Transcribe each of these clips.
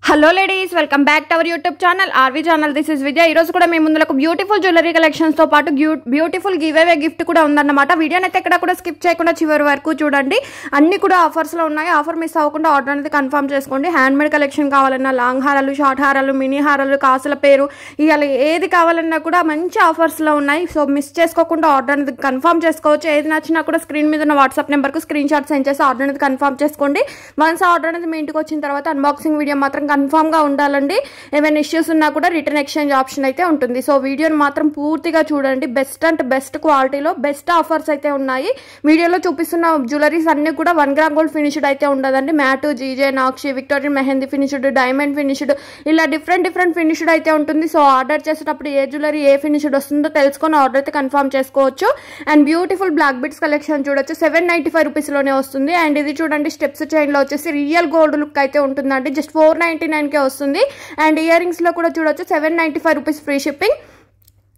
Hello ladies, welcome back to our YouTube channel RV channel. This is Vijay. ఈరోజు కూడా మేము ముందులకు beautiful jewellery కలెక్షన్స్తో పాటు beautiful give away gift కూడా ఉందన్నమాట. వీడియోని అయితే ఎక్కడ కూడా స్కిప్ చేయకుండా చివరి వరకు చూడండి. అన్ని కూడా ఆఫర్స్లో ఉన్నాయి. ఆఫర్ మిస్ అవ్వకుండా ఆర్డర్ అనేది కన్ఫర్మ్ చేసుకోండి. హ్యాండ్మేడ్ కలెక్షన్ కావాలన్నా, లాంగ్ హారాలు, షార్ట్ హారాలు, మినీ హారాలు, కాసుల పేరు, ఇవాళ ఏది కావాలన్నా కూడా మంచి ఆఫర్స్లో ఉన్నాయి. సో మిస్ చేసుకోకుండా ఆర్డర్ అనేది కన్ఫర్మ్ చేసుకోవచ్చు. ఏది నచ్చినా కూడా స్క్రీన్ మీద ఉన్న వాట్సాప్ నెంబర్కు స్క్రీన్ షాట్ సెండ్ చేసి ఆర్డర్ అనేది కన్ఫర్మ్ చేసుకోండి. వన్స్ ఆర్డర్ అనేది మీ ఇంటికి వచ్చిన తర్వాత అన్బాక్సింగ్ వీడియో మాత్రం కన్ఫర్మ్ గా ఉండాలండి. ఏమైనా ఇష్యూస్ ఉన్నా కూడా రిటర్న్ ఎక్స్చేంజ్ ఆప్షన్ అయితే ఉంటుంది. సో వీడియోని మాత్రం పూర్తిగా చూడండి. బెస్ట్ అంటే బెస్ట్ క్వాలిటీలో బెస్ట్ ఆఫర్స్ అయితే ఉన్నాయి. వీడియోలో చూపిస్తున్న జ్యువెలరీస్ అన్ని కూడా 1 గ్రామ్ గోల్డ్ ఫినిష్డ్ అయితే ఉండదండి. మ్యాటు, జీజే, నాక్షి, Victorian mehndi finished, diamond finished, ఇలా డిఫరెంట్ ఫినిష్డ్ అయితే ఉంటుంది. సో ఆర్డర్ చేసేటప్పుడు ఏ జ్యువెలరీ ఏ ఫినిష్డ్ వస్తుందో తెలుసుకొని ఆర్డర్ అయితే కన్ఫర్మ్ చేసుకోవచ్చు. And beautiful black bits collection చూడొచ్చు. 795 రూపీస్లోనే వస్తుంది. అండ్ ఇది చూడండి, స్టెప్స్ చైన్ లో వచ్చేసి రియల్ గోల్డ్ లుక్ అయితే ఉంటుందండి. జస్ట్ 499 వస్తుంది. అండ్ ఇయర్ రింగ్స్ లో కూడా చూడొచ్చు. 795 rupees free shipping.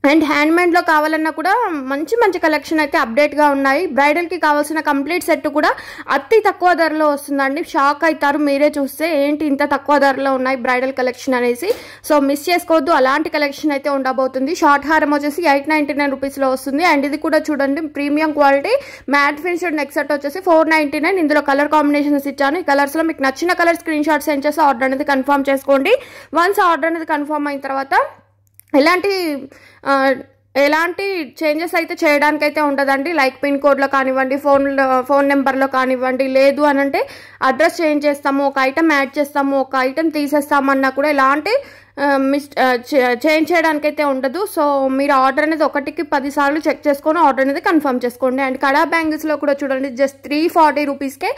And handmade లో కావాలన్నా కూడా మంచి కలెక్షన్ అయితే అప్డేట్ గా ఉన్నాయి. బ్రైడల్ కి కావాల్సిన కంప్లీట్ సెట్ కూడా అతి తక్కువ ధరలో వస్తుందండి. షాక్ అవుతారు మీరే చూస్తే, ఏంటి ఇంత తక్కువ ధరలో ఉన్నాయి బ్రైడల్ కలెక్షన్ అనేసి. సో మిస్ చేసుకోవద్దు, అలాంటి కలెక్షన్ అయితే ఉండబోతుంది. షార్ట్ హారం వచ్చేసి 899 రూపీస్ లో వస్తుంది. అండ్ ఇది కూడా చూడండి, premium quality matte finished neck set వచ్చేసి 499. ఇందులో కలర్ కాంబినేషన్స్ ఇచ్చాను. ఈ కలర్స్ లో మీకు నచ్చిన కలర్ స్క్రీన్ షాట్ సెండ్ చేసి ఆర్డర్ అనేది కన్ఫర్మ్ చేసుకోండి. వన్స్ ఆర్డర్ అనేది కన్ఫర్మ్ అయిన తర్వాత ఎలాంటి చేంజెస్ అయితే చేయడానికైతే ఉండదండి. లైక్ పిన్ కోడ్లో కానివ్వండి, ఫోన్ నెంబర్లో కానివ్వండి, లేదు అని అంటే అడ్రస్ చేంజ్ చేస్తాము, ఒక ఐటమ్ యాడ్ చేస్తాము, ఒక ఐటమ్ తీసేస్తామన్నా కూడా ఎలాంటి చేంజ్ చేయడానికైతే ఉండదు. సో మీరు ఆర్డర్ అనేది 1కి 10 సార్లు చెక్ చేసుకొని ఆర్డర్ అనేది కన్ఫర్మ్ చేసుకోండి. అండ్ కడా బ్యాంగిల్స్లో కూడా చూడండి, జస్ట్ 340 రూపీస్కే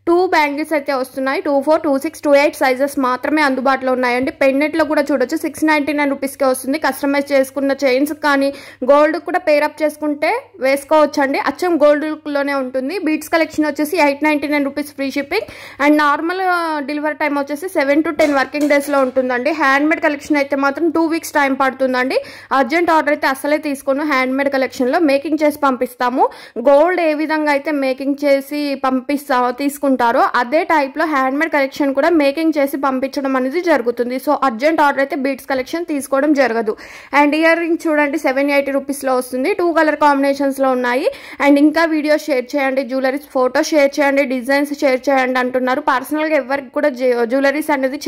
2 బ్యాంగిల్స్ అయితే వస్తున్నాయి. 24, 26, 28 సైజెస్ మాత్రమే అందుబాటులో ఉన్నాయండి. పెండెంట్లో కూడా చూడొచ్చు, 699 రూపీస్కే వస్తుంది. కస్టమైజ్ చేసుకున్న చైన్స్ కానీ గోల్డ్ కూడా పేరప్ చేసుకుంటే వేసుకోవచ్చు అండి. అచ్చం గోల్డ్ లుక్లోనే ఉంటుంది. బీట్స్ కలెక్షన్ వచ్చేసి 899 rupees free shipping. And normal delivery time వచ్చేసి 7 to 10 వర్కింగ్ డేస్లో ఉంటుందండి. హ్యాండ్మేడ్ కలెక్షన్ అయితే మాత్రం 2 వీక్స్ టైం పడుతుందండి. అర్జెంట్ ఆర్డర్ అయితే అసలే తీసుకోను. హ్యాండ్మేడ్ కలెక్షన్లో మేకింగ్ చేసి పంపిస్తాము. గోల్డ్ ఏ విధంగా అయితే మేకింగ్ చేసి తీసుకుంటారో అదే టైప్లో హ్యాండ్మేడ్ కలెక్షన్ కూడా మేకింగ్ చేసి పంపించడం అనేది జరుగుతుంది. సో అర్జెంట్ ఆర్డర్ అయితే బీట్స్ కలెక్షన్ తీసుకోవడం జరగదు. అండ్ ఇయర్ రింగ్ చూడండి, 780 రూపీస్లో వస్తుంది. 2 కలర్ కాంబినేషన్స్లో ఉన్నాయి. అండ్ ఇంకా వీడియో షేర్ చేయండి, జ్యువెలరీస్ ఫోటో షేర్ చేయండి, డిజైన్స్ షేర్ చేయండి అంటున్నారు. పర్సనల్గా ఎవరికి కూడా జ్యువెలరీస్ అనేది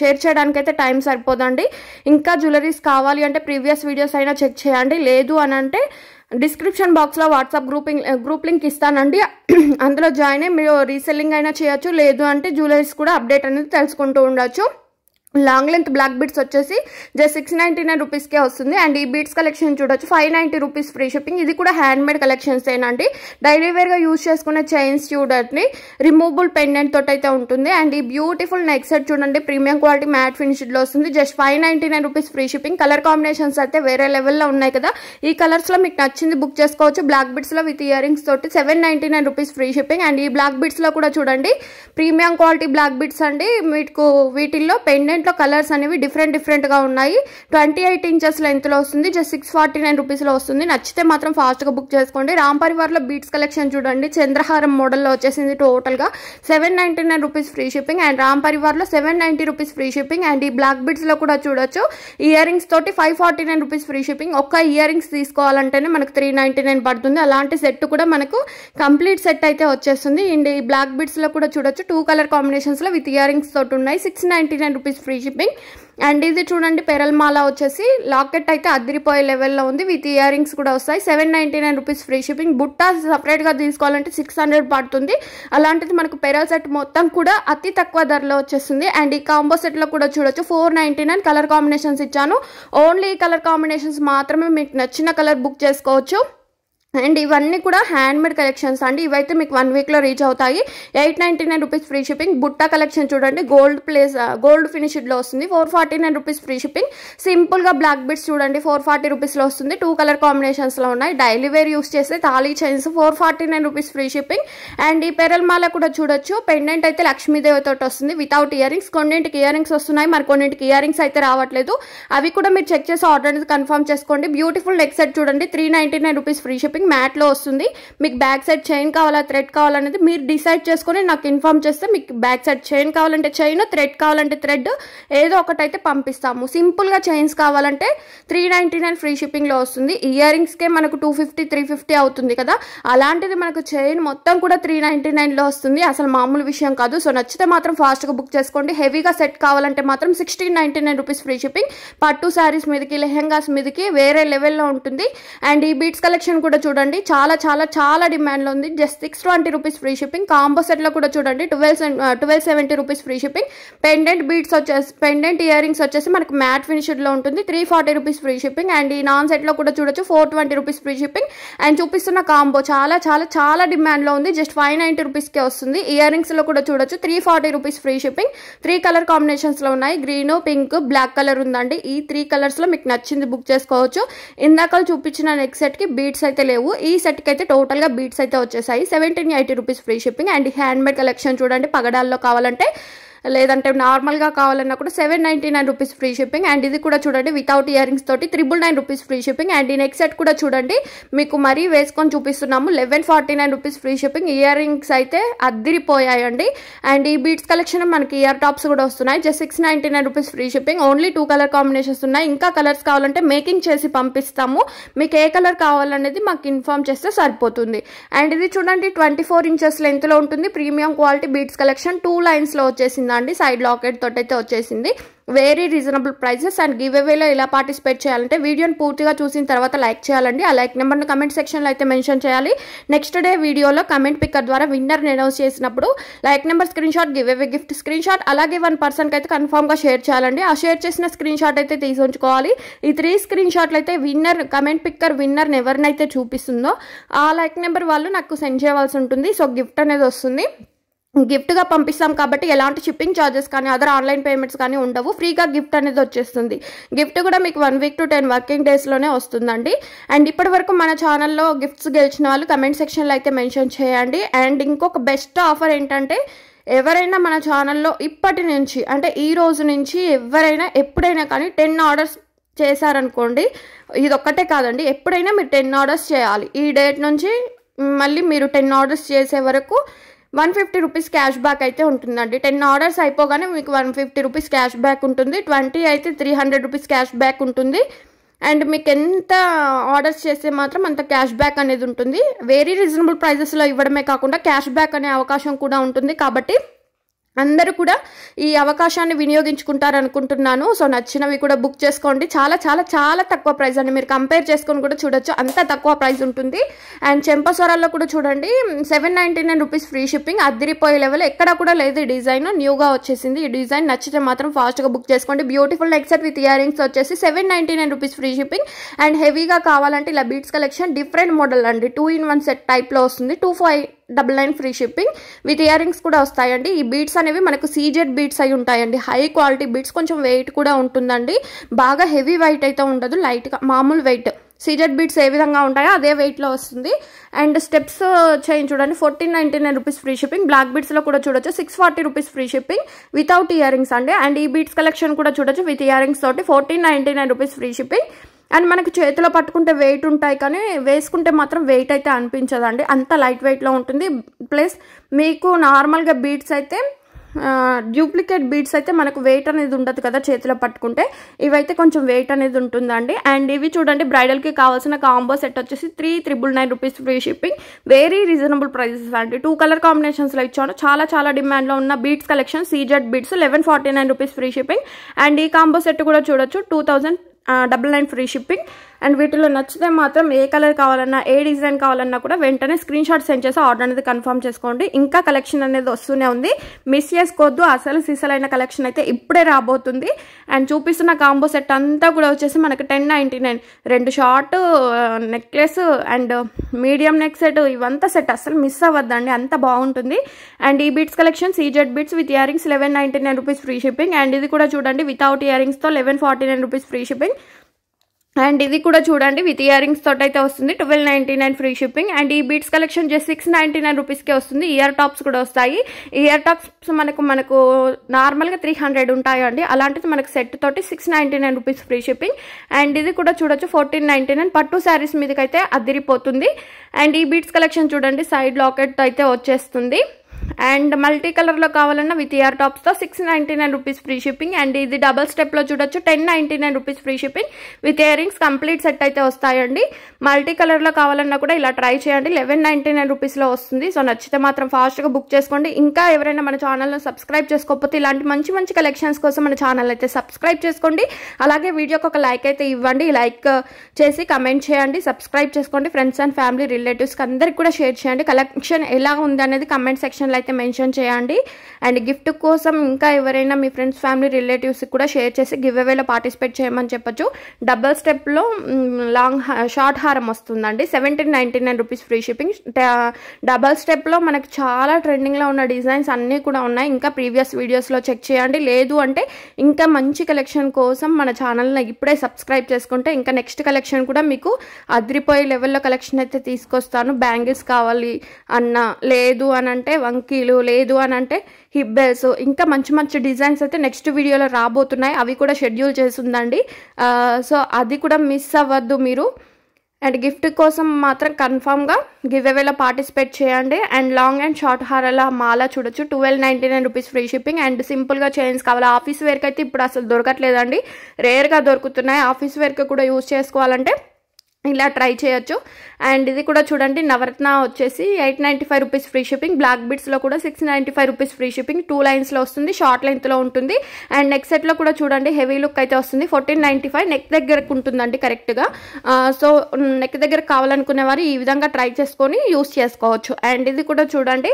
షేర్ చేయడానికి అయితే టైం సరిపోదండి. ఇంకా జ్యువెలరీస్ కావాలి అంటే ప్రీవియస్ వీడియోస్ అయినా చెక్ చేయండి. లేదు అని అంటే డిస్క్రిప్షన్ బాక్స్లో వాట్సాప్ గ్రూప్ లింక్ ఇస్తానండి. అందులో జాయిన్ అయ్యి మీరు రీసెల్లింగ్ అయినా చేయొచ్చు. లేదు అంటే జ్యువెలరీస్ కూడా అప్డేట్ అనేది తెలుసుకుంటూ ఉండొచ్చు. లాంగ్ లెంత్ బ్లాక్ బీట్స్ వచ్చేసి జస్ట్ 699 రూపీస్కే వస్తుంది. అండ్ ఈ బీట్స్ కలెక్షన్ చూడొచ్చు, 590 రూపీస్ ఫ్రీ షిప్పింగ్. ఇది కూడా హ్యాండ్మేడ్ కలెక్షన్స్ ఏనండి. డైలీ వేర్గా యూజ్ చేసుకునే చైన్స్ చూడండి, రిమూవబుల్ పెండెంట్ తోటి అయితే ఉంటుంది. అండ్ ఈ బ్యూటిఫుల్ నెక్ సెట్ చూడండి, ప్రీమియం క్వాలిటీ మ్యాట్ ఫినిష్డ్లో వస్తుంది. Just 599 rupees free shipping. Colour combinations అయితే వేరే లెవెల్లో ఉన్నాయి కదా. ఈ కలర్స్లో మీకు నచ్చింది బుక్ చేసుకోవచ్చు. బ్లాక్ బీట్స్లో విత్ ఇయర్ రింగ్స్ తోటి 799 రూపీస్ ఫ్రీ షిప్పింగ్. అండ్ ఈ బ్లాక్ బీట్స్లో కూడా చూడండి, ప్రీమియం క్వాలిటీ బ్లాక్ బీట్స్ అండి. మీకు వీటిల్లో పెండెంట్ లో కలర్స్ అనేవి డిఫరెంట్ గా ఉన్నాయి. 28 ఇంచెస్ లెంత్ లో వస్తుంది. జస్ట్ 649 రూపీస్ లో వస్తుంది. నచ్చితే మాత్రం ఫాస్ట్ గా బుక్ చేసుకోండి. రామ్ పరివార్ లో బీట్స్ కలెక్షన్ చూడండి, చంద్రహారం మోడల్ లో వచ్చేసింది. టోటల్ గా 799 rupees free shipping. And Ram Parivar లో 790 రూపీస్ ఫ్రీ షిప్పింగ్. అండ్ ఈ బ్లాక్ బీట్స్ లో కూడా చూడొచ్చు, ఇయర్ రింగ్స్ తోటి 549 రూపీస్ ఫ్రీ షిప్పింగ్. ఒక్క ఇయర్ రింగ్స్ తీసుకోవాలంటేనే మనకు 399 పడుతుంది. అలాంటి సెట్ కూడా మనకు కంప్లీట్ సెట్ అయితే వచ్చేస్తుంది. అండ్ ఈ బ్లాక్ బీట్స్ లో కూడా చూడొచ్చు, 2 కలర్ కాంబినేషన్స్ లో విత్ ఇయర్ రింగ్స్ తోటి ఉన్నాయి. 699 రూపీస్ ఫ్రీ షిప్పింగ్. అండ్ ఇది చూడండి, పెరల్ మాల వచ్చేసి లాకెట్ అయితే అదిరిపోయే లెవెల్లో ఉంది. విత్ ఇయర్ రింగ్స్ కూడా వస్తాయి. 799 రూపీస్ ఫ్రీ షిప్పింగ్. బుట్ట సపరేట్గా తీసుకోవాలంటే 600 పడుతుంది. అలాంటిది మనకు పెరల్ సెట్ మొత్తం కూడా అతి తక్కువ ధరలో వచ్చేస్తుంది. అండ్ ఈ కాంబో సెట్లో కూడా చూడొచ్చు, 499 కలర్ కాంబినేషన్స్ ఇచ్చాను. ఓన్లీ ఈ కలర్ కాంబినేషన్స్ మాత్రమే మీకు నచ్చిన కలర్ బుక్ చేసుకోవచ్చు. అండ్ ఇవన్నీ కూడా హ్యాండ్మేడ్ కలెక్షన్స్ అండి. ఇవైతే మీకు 1 వీక్లో రీచ్ అవుతాయి. 899 రూపీస్ ఫ్రీ షిప్పింగ్. బుట్ట కలెక్షన్ చూడండి, గోల్డ్ ఫినిష్డ్లో వస్తుంది. 449 రూపీస్ ఫ్రీ షిప్పింగ్. సింపుల్గా బ్లాక్ బిట్స్ చూడండి, 440 రూపీస్లో వస్తుంది. 2 కలర్ కాంబినేషన్స్లో ఉన్నాయి. డైలీ వేర్ యూస్ చేస్తే thali chains 449 rupees free shipping. And ఈ పెరల్ మాల కూడా చూడొచ్చు, పెండెంట్ అయితే లక్ష్మీదేవి తోటి వస్తుంది వితౌట్ ఇయర్ రింగ్స్. కొన్నింటికి ఇయర్ రింగ్స్ వస్తున్నాయి, మరి కొన్నింటికి ఇయర్ రింగ్స్ అయితే రావట్లేదు. అవి కూడా మీరు చెక్ చేసి ఆర్డర్ అనేది కన్ఫర్మ్ చేసుకోండి. బ్యూటిఫుల్ నెక్ సెట్ చూడండి, 399 రూపీస్ ఫ్రీ షిప్పింగ్. షిప్పింగ్, మ్యాట్లో వస్తుంది. మీకు బ్యాక్ సైడ్ చైన్ కావాలా థ్రెడ్ కావాలనేది మీరు డిసైడ్ చేసుకొని నాకు ఇన్ఫార్మ్ చేస్తే మీకు బ్యాక్ సైడ్ చైన్ కావాలంటే చైన్, థ్రెడ్ కావాలంటే థ్రెడ్, ఏదో ఒకటైతే పంపిస్తాము. సింపుల్గా చైన్స్ కావాలంటే 399 ఫ్రీ షిప్పింగ్లో వస్తుంది. ఇయర్ రింగ్స్కే మనకు 250 350 అవుతుంది కదా, అలాంటిది మనకు చైన్ మొత్తం కూడా 399లో వస్తుంది. అసలు మామూలు విషయం కాదు. సో నచ్చితే మాత్రం ఫాస్ట్గా బుక్ చేసుకోండి. హెవీగా సెట్ కావాలంటే మాత్రం 1699 రూపీస్ ఫ్రీ షిప్పింగ్. పట్టు శారీస్ మీదకి, లెహెంగాస్ మీదకి వేరే లెవెల్లో ఉంటుంది. అండ్ ఈ బీట్స్ కలెక్షన్ కూడా చూడండి, చాలా చాలా చాలా డిమాండ్లో ఉంది. Just 620 rupees free shipping. Combo సెట్లో కూడా చూడండి 1270 rupees free shipping. Pendant beads వచ్చేసి, పెండెంట్ ఇయర్ రింగ్స్ వచ్చేసి మనకు మ్యాట్ ఫినిష్డ్లో ఉంటుంది, 340 రూపీస్ ఫ్రీ షిప్పింగ్. అండ్ ఈ నాన్ సెట్లో కూడా చూడొచ్చు 420 రూపీస్ ఫ్రీ షిప్పింగ్. అండ్ చూపిస్తున్న కాంబో చాలా చాలా చాలా డిమాండ్లో ఉంది. జస్ట్ 590 రూపీస్కే వస్తుంది. ఇయర్ రింగ్స్లో కూడా చూడొచ్చు 340 రూపీస్ ఫ్రీ షిప్పింగ్. 3 కలర్ కాంబినేషన్స్లో ఉన్నాయి, గ్రీన్, పింక్, బ్లాక్ కలర్ ఉందండి. ఈ 3 కలర్స్లో మీకు నచ్చింది బుక్ చేసుకోవచ్చు. ఇందాక చూపించిన నెక్స్ట్ సెట్కి బీట్స్ అయితే లేవు, ఈ సెట్కి అయితే టోటల్గా బీట్స్ అయితే వచ్చేసాయి. 1780 rupees free shipping. And handmade collection చూడండి, పగడాల్లో కావాలంటే, లేదంటే నార్మల్గా కావాలన్నా కూడా 799 రూపీస్ ఫ్రీ షిప్పింగ్. అండ్ ఇది కూడా చూడండి వితౌట్ ఇయర్ రింగ్స్ తోటి 999 రూపీస్ ఫ్రీ షిప్పింగ్. అండ్ ఈ నెక్స్ట్ సెట్ కూడా చూడండి, మీకు మరీ వేసుకొని చూపిస్తున్నాము, 1149 rupees free shipping. Ear rings అయితే అద్దిరిపోయాయండి. అండ్ ఈ బీట్స్ కలెక్షన్ మనకి ఇయర్ టాప్స్ కూడా వస్తున్నాయి. Just 699 rupees free shipping. Only 2 colour combinations ఉన్నాయి. ఇంకా కలర్స్ కావాలంటే మేకింగ్ చేసి పంపిస్తాము. మీకు ఏ కలర్ కావాలనేది మాకు ఇన్ఫార్మ్ చేస్తే సరిపోతుంది. అండ్ ఇది చూడండి 24 ఇంచెస్ లెంత్లో ఉంటుంది, ప్రీమియం క్వాలిటీ బీట్స్ కలెక్షన్. 2 లైన్స్లో వచ్చేసింది అండి, సైడ్ లాకెట్ తోటి అయితే వచ్చేసింది. Very reasonable prices. And give అవేలో ఎలా పార్టిసిపేట్ చేయాలంటే వీడియోని పూర్తిగా చూసిన తర్వాత లైక్ చేయాలండి. ఆ లైక్ నెంబర్ను కమెంట్ సెక్షన్లో అయితే మెన్షన్ చేయాలి. నెక్స్ట్ డే వీడియోలో కమెంట్ పిక్కర్ ద్వారా విన్నర్ని అనౌన్స్ చేసినప్పుడు like number screen shot, give away gift screen shot, అలాగే 1 పర్సన్కి అయితే కన్ఫామ్గా షేర్ చేయాలండి. ఆ షేర్ చేసిన స్క్రీన్ షాట్ అయితే తీసి ఉంచుకోవాలి. ఈ 3 స్క్రీన్ షాట్లు అయితే విన్నర్, కమెంట్ పిక్కర్ విన్నర్ని ఎవరినైతే చూపిస్తుందో ఆ లైక్ నెంబర్ వాళ్ళు నాకు సెండ్ చేయవలసి ఉంటుంది. సో గిఫ్ట్ అనేది వస్తుంది. గిఫ్ట్గా పంపిస్తాం కాబట్టి ఎలాంటి షిప్పింగ్ ఛార్జెస్ కానీ అదర్ ఆన్లైన్ పేమెంట్స్ కానీ ఉండవు. ఫ్రీగా గిఫ్ట్ అనేది వచ్చేస్తుంది. గిఫ్ట్ కూడా మీకు 1 వీక్ to 10 వర్కింగ్ డేస్లోనే వస్తుందండి. అండ్ ఇప్పటి వరకు మన ఛానల్లో గిఫ్ట్స్ గెలిచిన వాళ్ళు కమెంట్ సెక్షన్లో అయితే మెన్షన్ చేయండి. అండ్ ఇంకొక బెస్ట్ ఆఫర్ ఏంటంటే, ఎవరైనా మన ఛానల్లో ఇప్పటి నుంచి అంటే ఈ రోజు నుంచి ఎవరైనా ఎప్పుడైనా కానీ 10 ఆర్డర్స్ చేశారనుకోండి, ఇది ఒక్కటే కాదండి, ఎప్పుడైనా మీరు 10 ఆర్డర్స్ చేయాలి. ఈ డేట్ నుంచి మళ్ళీ మీరు 10 ఆర్డర్స్ చేసే వరకు 150 రూపీస్ క్యాష్ బ్యాక్ అయితే ఉంటుందండి. 10 ఆర్డర్స్ అయిపోగానే మీకు 150 రూపీస్ క్యాష్ బ్యాక్ ఉంటుంది. 20 అయితే 300 రూపీస్ క్యాష్ బ్యాక్ ఉంటుంది. అండ్ మీకు ఎంత ఆర్డర్స్ చేస్తే మాత్రం అంత క్యాష్ బ్యాక్ అనేది ఉంటుంది. వెరీ రీజనబుల్ ప్రైజెస్లో ఇవ్వడమే కాకుండా క్యాష్ బ్యాక్ అనే అవకాశం కూడా ఉంటుంది. కాబట్టి అందరూ కూడా ఈ అవకాశాన్ని వినియోగించుకుంటారనుకుంటున్నాను. సో నచ్చినవి కూడా బుక్ చేసుకోండి. చాలా చాలా చాలా తక్కువ ప్రైస్ అండి, మీరు కంపేర్ చేసుకొని కూడా చూడొచ్చు, అంత తక్కువ ప్రైస్ ఉంటుంది. అండ్ చెంపస్వరాల్లో కూడా చూడండి 799 రూపీస్ ఫ్రీ షిప్పింగ్. అద్దిరిపోయే లెవెల్ ఎక్కడ కూడా లేదు. ఈ డిజైన్ న్యూగా వచ్చేసింది. ఈ డిజైన్ నచ్చితే మాత్రం ఫాస్ట్గా బుక్ చేసుకోండి. Beautiful neck set with ear rings వచ్చేసి 799 రూపీస్ ఫ్రీ షిప్పింగ్. అండ్ హెవీగా కావాలంటే ఇలా బీట్స్ కలెక్షన్ డిఫరెంట్ మోడల్ అండి, 2-in-1 సెట్ టైప్లో వస్తుంది. 2599 free shipping with ear rings కూడా వస్తాయండి. ఈ బీట్స్ అనేవి మనకు సీజెడ్ బీట్స్ అయి ఉంటాయండి, హై క్వాలిటీ బీట్స్. కొంచెం వెయిట్ కూడా ఉంటుందండి, బాగా హెవీ వెయిట్ అయితే ఉండదు, లైట్గా మామూలు వెయిట్. సీజెడ్ బీట్స్ ఏ విధంగా ఉంటాయో అదే వెయిట్లో వస్తుంది. అండ్ స్టెప్స్ చైన్ చూడండి 1499 రూపీస్ ఫ్రీ షిప్పింగ్. బ్లాక్ బీట్స్లో కూడా చూడొచ్చు 640 rupees free shipping without ear rings అండి. అండ్ ఈ బీట్స్ కలెక్షన్ కూడా చూడొచ్చు విత్ ఇయర్ రింగ్స్ తోటి 1499 రూపీస్ ఫ్రీ షిప్పింగ్. అండ్ మనకు చేతిలో పట్టుకుంటే వెయిట్ ఉంటాయి కానీ వేసుకుంటే మాత్రం వెయిట్ అయితే అనిపించదండి, అంత లైట్ వెయిట్లో ఉంటుంది. ప్లస్ మీకు నార్మల్గా బీట్స్ అయితే డూప్లికేట్ బీడ్స్ అయితే మనకు వెయిట్ అనేది ఉండదు కదా చేతిలో పట్టుకుంటే, ఇవైతే కొంచెం వెయిట్ అనేది ఉంటుందండి. అండ్ ఇవి చూడండి బ్రైడల్కి కావాల్సిన కాంబో సెట్ వచ్చేసి 399 rupees free shipping. Very reasonable prices అండి. 2 కలర్ కాంబినేషన్స్లో ఇచ్చాను. చాలా చాలా డిమాండ్లో ఉన్న beads collection CZ beads 1149 rupees free shipping. And ఈ కాంబో సెట్ కూడా చూడొచ్చు 2099 ఫ్రీ షిప్పింగ్. అండ్ వీటిలో నచ్చితే మాత్రం ఏ కలర్ కావాలన్నా ఏ డిజైన్ కావాలన్నా కూడా వెంటనే స్క్రీన్ షాట్ సెండ్ చేసి ఆర్డర్ అనేది కన్ఫర్మ్ చేసుకోండి. ఇంకా కలెక్షన్ అనేది వస్తూనే ఉంది, మిస్ చేసుకోవద్దు. అసలు సీసలైన కలెక్షన్ అయితే ఇప్పుడే రాబోతుంది. అండ్ చూపిస్తున్న కాంబో సెట్ అంతా కూడా వచ్చేసి మనకి 1099, 2 short necklace and medium neck set, ఇవంతా సెట్ అసలు మిస్ అవ్వద్దండి, అంత బాగుంటుంది. అండ్ ఈ beads collection CZ beads with ear rings 1199 rupees free shipping. And ఇది కూడా చూడండి వితౌట్ ఇయర్ రింగ్స్తో 1149 రూపీస్ ఫ్రీ షిప్పింగ్. అండ్ ఇది కూడా చూడండి విత్ ఇయర్ రింగ్స్ తోటి అయితే వస్తుంది 1299 ఫ్రీ షిప్పింగ్. అండ్ ఈ బీడ్స్ కలెక్షన్ జస్ట్ 699 రూపీస్కే వస్తుంది. ఇయర్ టాప్స్ కూడా వస్తాయి. ఇయర్ టాప్స్ మనకు నార్మల్గా 300 ఉంటాయండి, అలాంటిది మనకు సెట్ తోటి 699 రూపీస్ ఫ్రీ షిప్పింగ్. అండ్ ఇది కూడా చూడొచ్చు 1499 పట్టు శారీస్ మీదకైతే అదిరిపోతుంది. అండ్ ఈ బీడ్స్ కలెక్షన్ చూడండి సైడ్ లాకెట్ అయితే వచ్చేస్తుంది. అండ్ మల్టీ కలర్లో కావాలన్నా విత్ ఇయర్ టాప్స్తో 699 రూపీస్ ఫ్రీ షిప్పింగ్. అండ్ ఇది డబల్ స్టెప్లో చూడొచ్చు 1099 rupees free shipping with ear rings complete set అయితే వస్తాయండి. మల్టీ కలర్లో కావాలన్నా కూడా ఇలా ట్రై చేయండి, 1199 రూపీస్లో వస్తుంది. సో నచ్చితే మాత్రం ఫాస్ట్గా బుక్ చేసుకోండి. ఇంకా ఎవరైనా మన ఛానల్ను సబ్స్క్రైబ్ చేసుకోకపోతే ఇలాంటి మంచి మంచి కలెక్షన్స్ కోసం మన ఛానల్ అయితే సబ్స్క్రైబ్ చేసుకోండి. అలాగే వీడియోకి ఒక లైక్ అయితే ఇవ్వండి, లైక్ చేసి కమెంట్ చేయండి, సబ్స్క్రైబ్ చేసుకోండి. ఫ్రెండ్స్ అండ్ ఫ్యామిలీ రిలేటివ్స్కి అందరికి కూడా షేర్ చేయండి. కలెక్షన్ ఎలా ఉంది అనేది కమెంట్ సెక్షన్లో అయితే మెన్షన్ చేయండి. అండ్ గిఫ్ట్ కోసం ఇంకా ఎవరైనా మీ ఫ్రెండ్స్ ఫ్యామిలీ రిలేటివ్స్కి కూడా షేర్ చేసి గివ్ అవేలో పార్టిసిపేట్ చేయమని చెప్పొచ్చు. డబల్ స్టెప్లో షార్ట్ హారం వస్తుందండి, 1799 రూపీస్ ఫ్రీ షిప్పింగ్. డబల్ స్టెప్లో మనకు చాలా ట్రెండింగ్లో ఉన్న డిజైన్స్ అన్నీ కూడా ఉన్నాయి. ఇంకా ప్రీవియస్ వీడియోస్లో చెక్ చేయండి. లేదు అంటే ఇంకా మంచి కలెక్షన్ కోసం మన ఛానల్ని ఇప్పుడే సబ్స్క్రైబ్ చేసుకుంటే ఇంకా నెక్స్ట్ కలెక్షన్ కూడా మీకు అదిరిపోయే లెవెల్లో కలెక్షన్ అయితే తీసుకొస్తాను. బ్యాంగిల్స్ కావాలి అన్న, లేదు అని అంటే వంకీలు, లేదు అని అంటే హిబ్బెల్స్, ఇంకా మంచి మంచి డిజైన్స్ అయితే నెక్స్ట్ వీడియోలో రాబోతున్నాయి. అవి కూడా షెడ్యూల్ చేసిందండి. సో అది కూడా మిస్ అవ్వద్దు మీరు. అండ్ గిఫ్ట్ కోసం మాత్రం కన్ఫామ్గా గివ్ అవేలో పార్టిసిపేట్ చేయండి. అండ్ లాంగ్ అండ్ షార్ట్ హారాల మాల చూడొచ్చు 1299 రూపీస్ ఫ్రీ షిప్పింగ్. అండ్ సింపుల్గా చైన్స్ కావాలి. ఆఫీస్ వేర్కి అయితే ఇప్పుడు అసలు దొరకట్లేదండి, రేర్గా దొరుకుతున్నాయి. ఆఫీస్ వేర్కి కూడా యూజ్ చేసుకోవాలంటే ఇలా ట్రై చేయొచ్చు. అండ్ ఇది కూడా చూడండి నవరత్న వచ్చేసి 895 రూపీస్ ఫ్రీ షిప్పింగ్. బ్లాక్ బిట్స్లో కూడా 695 రూపీస్ ఫ్రీ షిప్పింగ్. 2 లైన్స్లో వస్తుంది, షార్ట్ లెంత్లో ఉంటుంది. అండ్ నెక్ సెట్లో కూడా చూడండి హెవీ లుక్ అయితే వస్తుంది, 1495. నెక్ దగ్గరకు ఉంటుందండి కరెక్ట్గా. సో నెక్ దగ్గర కావాలనుకునే వారు ఈ విధంగా ట్రై చేసుకొని యూస్ చేసుకోవచ్చు. అండ్ ఇది కూడా చూడండి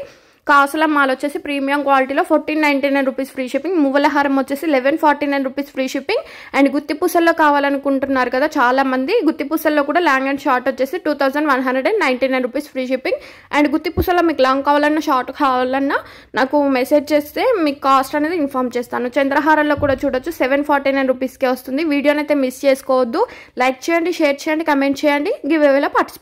కాసుల మాల వచ్చేసి ప్రీమియం క్వాలిటీలో 1499 రూపీస్ ఫ్రీ షిప్పింగ్. మువ్వల హారం వచ్చేసి 1149 రూపీస్ ఫ్రీ షిప్పింగ్. అండ్ గుత్తి పూసల్లో కావాలనుకుంటున్నారు కదా చాలా మంది, గుత్తి పూసల్లో కూడా లాంగ్ అండ్ షార్ట్ వచ్చేసి 2199 రూపీస్ ఫ్రీ షిప్పింగ్. అండ్ గుత్తి పూసల్లో మీకు లాంగ్ కావాలన్నా షార్ట్ కావాలన్నా నాకు మెసేజ్ చేస్తే మీకు కాస్ట్ అనేది ఇన్ఫార్మ్ చేస్తాను. చంద్రహారంలో కూడా చూడొచ్చు 749 రూపీస్కే వస్తుంది. వీడియోని అయితే మిస్ చేసుకోవద్దు. లైక్ చేయండి, షేర్ చేయండి, కమెంట్ చేయండి, గివ్ అవేలో పార్టిసిపేట్